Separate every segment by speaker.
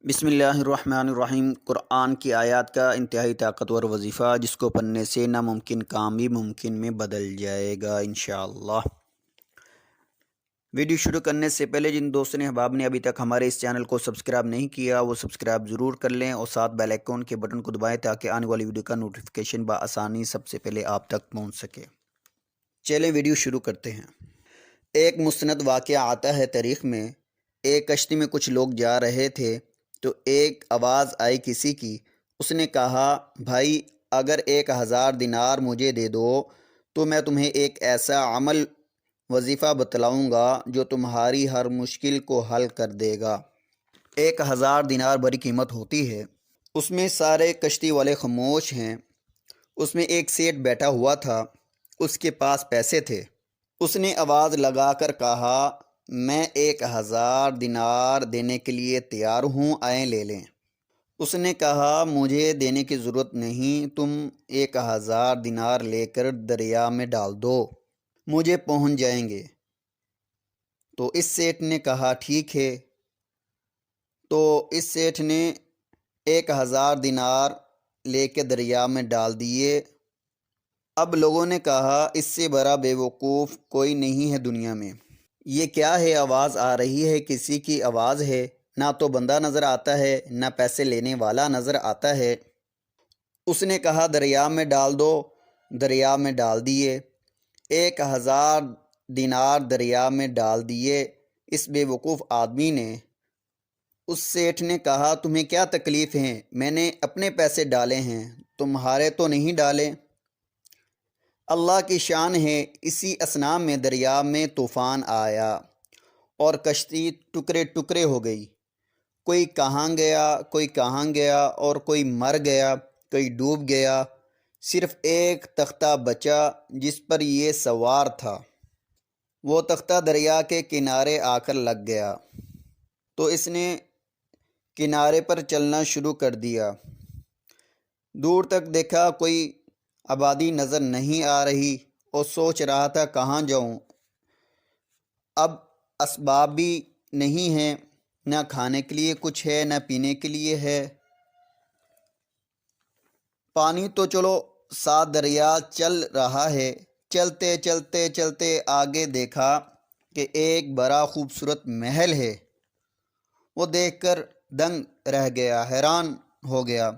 Speaker 1: بسم اللہ الرحمن الرحیم۔ قرآن کی آیات کا انتہائی طاقتور وظیفہ جس کو پڑھنے سے ناممکن کام بھی ممکن میں بدل جائے گا انشاءاللہ۔ ویڈیو شروع کرنے سے پہلے جن دوستوں نے احباب نے ابھی تک ہمارے اس چینل کو سبسکرائب نہیں کیا وہ سبسکرائب ضرور کر لیں اور ساتھ بیل آئیکن کے بٹن کو دبائیں تاکہ آنے والی ویڈیو کا نوٹیفیکیشن بآسانی سب سے پہلے آپ تک پہنچ سکے۔ چلیں ویڈیو شروع کرتے ہیں۔ ایک مستند واقعہ آتا ہے تاریخ میں۔ ایک کشتی میں کچھ لوگ جا رہے تھے تو ایک آواز آئی کسی کی۔ اس نے کہا، بھائی اگر 1000 دینار مجھے دے دو تو میں تمہیں ایک ایسا عمل وظیفہ بتلاؤں گا جو تمہاری ہر مشکل کو حل کر دے گا۔ 1000 دینار بڑی قیمت ہوتی ہے۔ اس میں سارے کشتی والے خاموش ہیں۔ اس میں ایک سیٹھ بیٹھا ہوا تھا، اس کے پاس پیسے تھے۔ اس نے آواز لگا کر کہا، میں 1000 دینار دینے کے لیے تیار ہوں، آئیں لے لیں۔ اس نے کہا، مجھے دینے کی ضرورت نہیں، تم 1000 دینار لے کر دریا میں ڈال دو، مجھے پہنچ جائیں گے۔ تو اس سیٹھ نے کہا، ٹھیک ہے۔ تو اس سیٹھ نے 1000 دینار لے کے دریا میں ڈال دیے۔ اب لوگوں نے کہا، اس سے بڑا بیوقوف کوئی نہیں ہے دنیا میں۔ یہ کیا ہے؟ آواز آ رہی ہے، کسی کی آواز ہے، نہ تو بندہ نظر آتا ہے نہ پیسے لینے والا نظر آتا ہے۔ اس نے کہا، دریا میں ڈال دو۔ دریا میں ڈال دیے۔ 1000 دینار دریا میں ڈال دیے اس بیوقوف آدمی نے۔ اس سیٹھ نے کہا، تمہیں کیا تکلیف ہے؟ میں نے اپنے پیسے ڈالے ہیں، تمہارے تو نہیں ڈالے۔ اللہ کی شان ہے۔ اسی اثناء میں دریا میں طوفان آیا اور کشتی ٹکڑے ٹکڑے ہو گئی۔ کوئی کہاں گیا، کوئی کہاں گیا، اور کوئی مر گیا، کوئی ڈوب گیا۔ صرف ایک تختہ بچا جس پر یہ سوار تھا۔ وہ تختہ دریا کے کنارے آ کر لگ گیا تو اس نے کنارے پر چلنا شروع کر دیا۔ دور تک دیکھا، کوئی آبادی نظر نہیں آ رہی اور سوچ رہا تھا کہاں جاؤں۔ اب اسباب بھی نہیں ہیں، نہ کھانے کے لیے کچھ ہے نہ پینے کے لیے ہے۔ پانی تو چلو ساتھ دریا چل رہا ہے۔ چلتے چلتے چلتے آگے دیکھا کہ ایک بڑا خوبصورت محل ہے۔ وہ دیکھ کر دنگ رہ گیا، حیران ہو گیا۔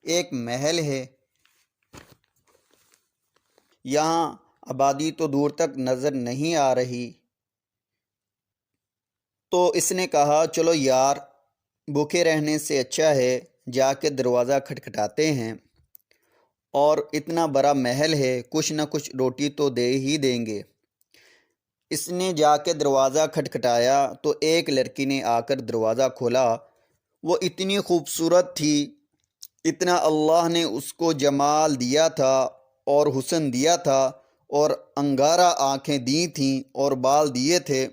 Speaker 1: ایک محل ہے، یہاں آبادی تو دور تک نظر نہیں آ رہی۔ تو اس نے کہا، چلو یار، بھوکے رہنے سے اچھا ہے جا کے دروازہ کھٹکھٹاتے ہیں، اور اتنا بڑا محل ہے، کچھ نہ کچھ روٹی تو دے ہی دیں گے۔ اس نے جا کے دروازہ کھٹکھٹایا تو ایک لڑکی نے آ کر دروازہ کھولا۔ وہ اتنی خوبصورت تھی، اتنا اللہ نے اس کو جمال دیا تھا اور حسن دیا تھا، اور انگارہ آنکھیں دی تھیں اور بال دیے تھے۔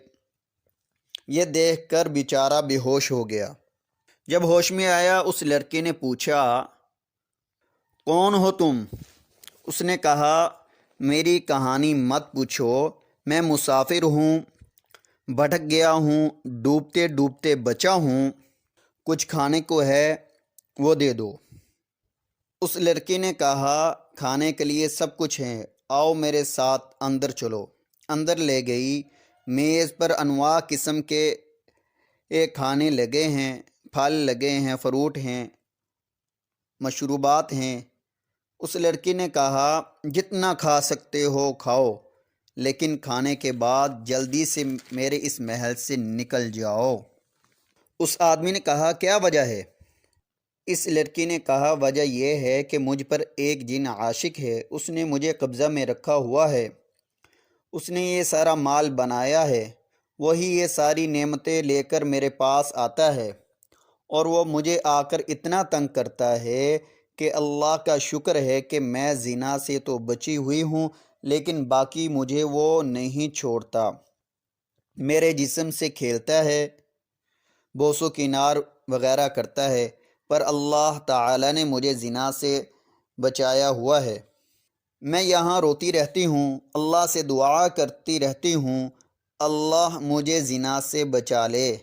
Speaker 1: یہ دیکھ کر بیچارہ بے ہوش ہو گیا۔ جب ہوش میں آیا، اس لڑکے نے پوچھا، کون ہو تم؟ اس نے کہا، میری کہانی مت پوچھو، میں مسافر ہوں، بھٹک گیا ہوں، ڈوبتے ڈوبتے بچا ہوں، کچھ کھانے کو ہے وہ دے دو۔ اس لڑکی نے کہا، کھانے کے لیے سب کچھ ہے، آؤ میرے ساتھ اندر چلو۔ اندر لے گئی۔ میز پر انواع قسم کے کھانے لگے ہیں، پھل لگے ہیں، فروٹ ہیں، مشروبات ہیں۔ اس لڑکی نے کہا، جتنا کھا سکتے ہو کھاؤ، لیکن کھانے کے بعد جلدی سے میرے اس محل سے نکل جاؤ۔ اس آدمی نے کہا، کیا وجہ ہے؟ اس لڑکی نے کہا، وجہ یہ ہے کہ مجھ پر ایک جن عاشق ہے، اس نے مجھے قبضہ میں رکھا ہوا ہے، اس نے یہ سارا مال بنایا ہے، وہی یہ ساری نعمتیں لے کر میرے پاس آتا ہے، اور وہ مجھے آ کر اتنا تنگ کرتا ہے کہ اللہ کا شکر ہے کہ میں زنا سے تو بچی ہوئی ہوں، لیکن باقی مجھے وہ نہیں چھوڑتا۔ میرے جسم سے کھیلتا ہے، بوس و کنار وغیرہ کرتا ہے، پر اللہ تعالی نے مجھے زنا سے بچایا ہوا ہے۔ میں یہاں روتی رہتی ہوں، اللہ سے دعا کرتی رہتی ہوں، اللہ مجھے زنا سے بچا لے۔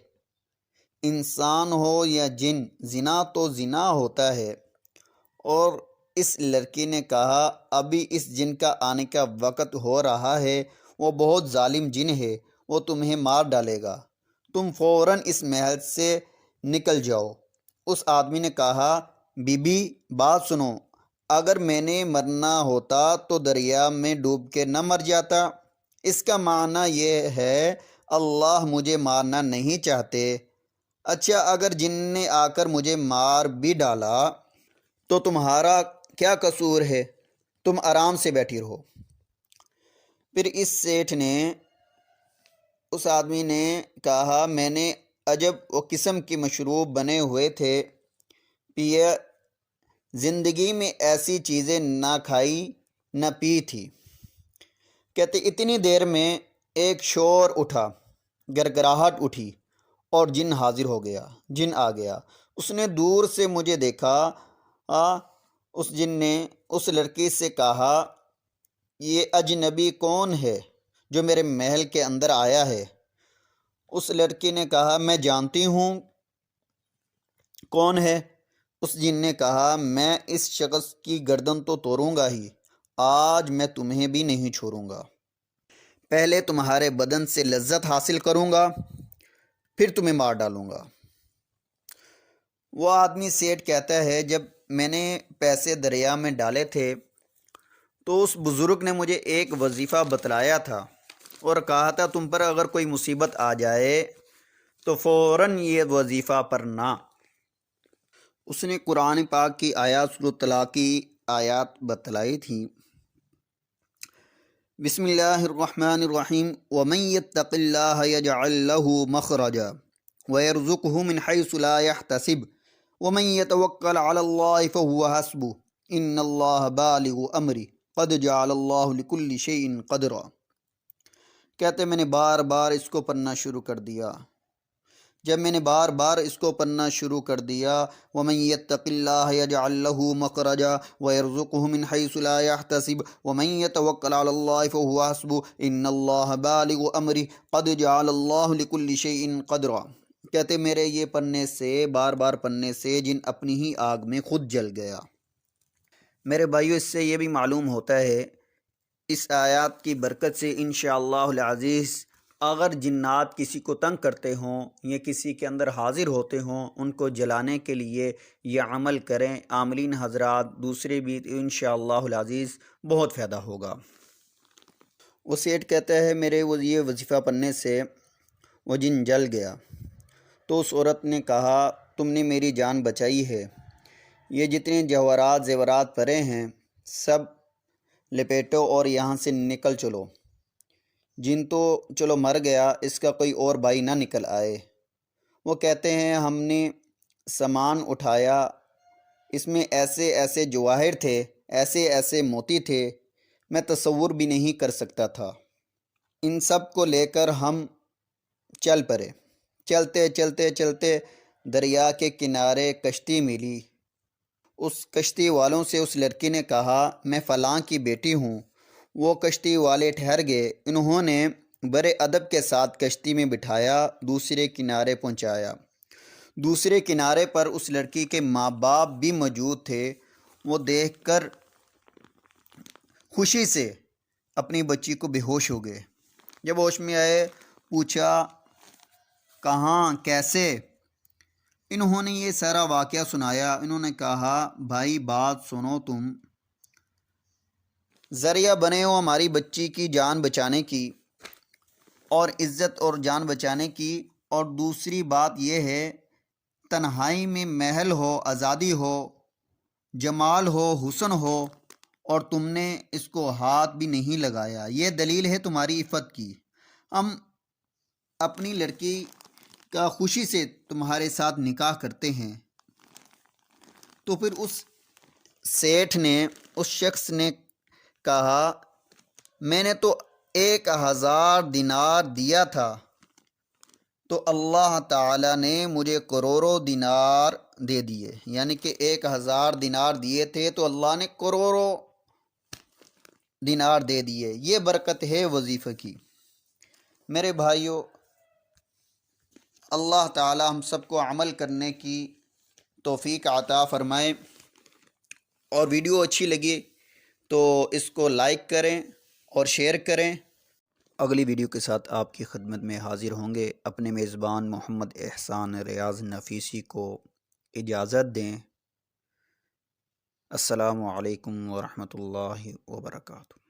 Speaker 1: انسان ہو یا جن، زنا تو زنا ہوتا ہے۔ اور اس لڑکی نے کہا ابھی اس جن کا آنے کا وقت ہو رہا ہے، وہ بہت ظالم جن ہے، وہ تمہیں مار ڈالے گا، تم فوراً اس محل سے نکل جاؤ۔ اس آدمی نے کہا بی بی بات سنو، اگر میں نے مرنا ہوتا تو دریا میں ڈوب کے نہ مر جاتا؟ اس کا معنی یہ ہے اللہ مجھے مارنا نہیں چاہتے۔ اچھا اگر جن نے آ کر مجھے مار بھی ڈالا تو تمہارا کیا قصور ہے؟ تم آرام سے بیٹھی رہو۔ پھر اس سیٹھ نے، اس آدمی نے کہا میں نے عجب و قسم کے مشروب بنے ہوئے تھے پیے، زندگی میں ایسی چیزیں نہ کھائی نہ پی تھی۔ کہتے اتنی دیر میں ایک شور اٹھا، گرگراہٹ اٹھی اور جن حاضر ہو گیا، جن آ گیا۔ اس نے دور سے مجھے دیکھا۔ اس جن نے اس لڑکی سے کہا یہ اجنبی کون ہے جو میرے محل کے اندر آیا ہے؟ اس لڑکی نے کہا میں جانتی ہوں کون ہے۔ اس جن نے کہا میں اس شخص کی گردن تو توڑوں گا ہی، آج میں تمہیں بھی نہیں چھوڑوں گا۔ پہلے تمہارے بدن سے لذت حاصل کروں گا، پھر تمہیں مار ڈالوں گا۔ وہ آدمی سیٹھ کہتا ہے جب میں نے پیسے دریا میں ڈالے تھے تو اس بزرگ نے مجھے ایک وظیفہ بتلایا تھا اور کہا تھا تم پر اگر کوئی مصیبت آ جائے تو فوراً یہ وظیفہ پڑھنا۔ اس نے قرآن پاک کی آیات، سورۃ طلاق کی آیات بتلائی تھیں۔ بسم اللہ الرحمن الرحیم ومن یتق اللہ یجعل لہ مخرجا ویرزقہ من حیث لا یحتسب ومن یتوکل علی اللہ فہو حسبہ ان اللہ بالغ امرہ قد جعل اللہ لکل شیء قدرا۔ کہتے میں نے بار بار اس کو پڑھنا شروع کر دیا۔ جب میں نے بار بار اس کو پڑھنا شروع کر دیا وَمَن يَتَّقِ اللَّهَ يَجْعَل لَّهُ مَخْرَجًا وَيَرْزُقْهُ مِنْ حَيْثُ لَا يَحْتَسِبُ وَمَن يَتَوَكَّلْ عَلَى اللَّهِ فَهُوَ حَسْبُهُ إِنَّ اللَّهَ بَالِغُ أَمْرِهِ قَدْ جَعَلَ اللَّهُ لِكُلِّ شَيْءٍ قَدْرًا۔ کہتے میرے یہ پڑھنے سے، بار بار پڑھنے سے جن اپنی ہی آگ میں خود جل گیا۔ میرے بھائیو اس سے یہ بھی معلوم ہوتا ہے اس آیات کی برکت سے انشاءاللہ العزیز اگر جنات کسی کو تنگ کرتے ہوں یا کسی کے اندر حاضر ہوتے ہوں ان کو جلانے کے لیے یہ عمل کریں عاملین حضرات، دوسرے بھی انشاءاللہ العزیز بہت فائدہ ہوگا۔ وہ سیٹھ کہتا ہے میرے وہ یہ وظیفہ پڑھنے سے وہ جن جل گیا۔ تو اس عورت نے کہا تم نے میری جان بچائی ہے، یہ جتنے جواہرات زیورات پڑے ہیں سب لپیٹو اور یہاں سے نکل چلو، جن تو چلو مر گیا، اس کا کوئی اور بھائی نہ نکل آئے۔ وہ کہتے ہیں ہم نے سامان اٹھایا، اس میں ایسے ایسے جواہر تھے، ایسے ایسے موتی تھے، میں تصور بھی نہیں کر سکتا تھا۔ ان سب کو لے کر ہم چل پڑے۔ چلتے چلتے چلتے دریا کے کنارے کشتی ملی۔ اس کشتی والوں سے اس لڑکی نے کہا میں فلاں کی بیٹی ہوں۔ وہ کشتی والے ٹھہر گئے، انہوں نے بڑے ادب کے ساتھ کشتی میں بٹھایا، دوسرے کنارے پہنچایا۔ دوسرے کنارے پر اس لڑکی کے ماں باپ بھی موجود تھے۔ وہ دیکھ کر خوشی سے اپنی بچی کو بے ہوش ہو گئے۔ جب ہوش میں آئے پوچھا کہاں کیسے؟ انہوں نے یہ سارا واقعہ سنایا۔ انہوں نے کہا بھائی بات سنو، تم ذریعہ بنے ہو ہماری بچی کی جان بچانے کی اور عزت اور جان بچانے کی، اور دوسری بات یہ ہے تنہائی میں محل ہو، آزادی ہو، جمال ہو، حسن ہو، اور تم نے اس کو ہاتھ بھی نہیں لگایا، یہ دلیل ہے تمہاری عفت کی۔ ہم اپنی لڑکی کا خوشی سے تمہارے ساتھ نکاح کرتے ہیں۔ تو پھر اس سیٹھ نے، اس شخص نے کہا میں نے تو 1000 دینار دیا تھا تو اللہ تعالیٰ نے مجھے کروڑوں دینار دے دیے، یعنی کہ 1000 دینار دیے تھے تو اللہ نے کروڑوں دینار دے دیے۔ یہ برکت ہے وظیفہ کی۔ میرے بھائیوں اللہ تعالی ہم سب کو عمل کرنے کی توفیق عطا فرمائے، اور ویڈیو اچھی لگی تو اس کو لائک کریں اور شیئر کریں۔ اگلی ویڈیو کے ساتھ آپ کی خدمت میں حاضر ہوں گے۔ اپنے میزبان محمد احسان ریاض نفیسی کو اجازت دیں۔ السلام علیکم ورحمۃ اللہ وبرکاتہ۔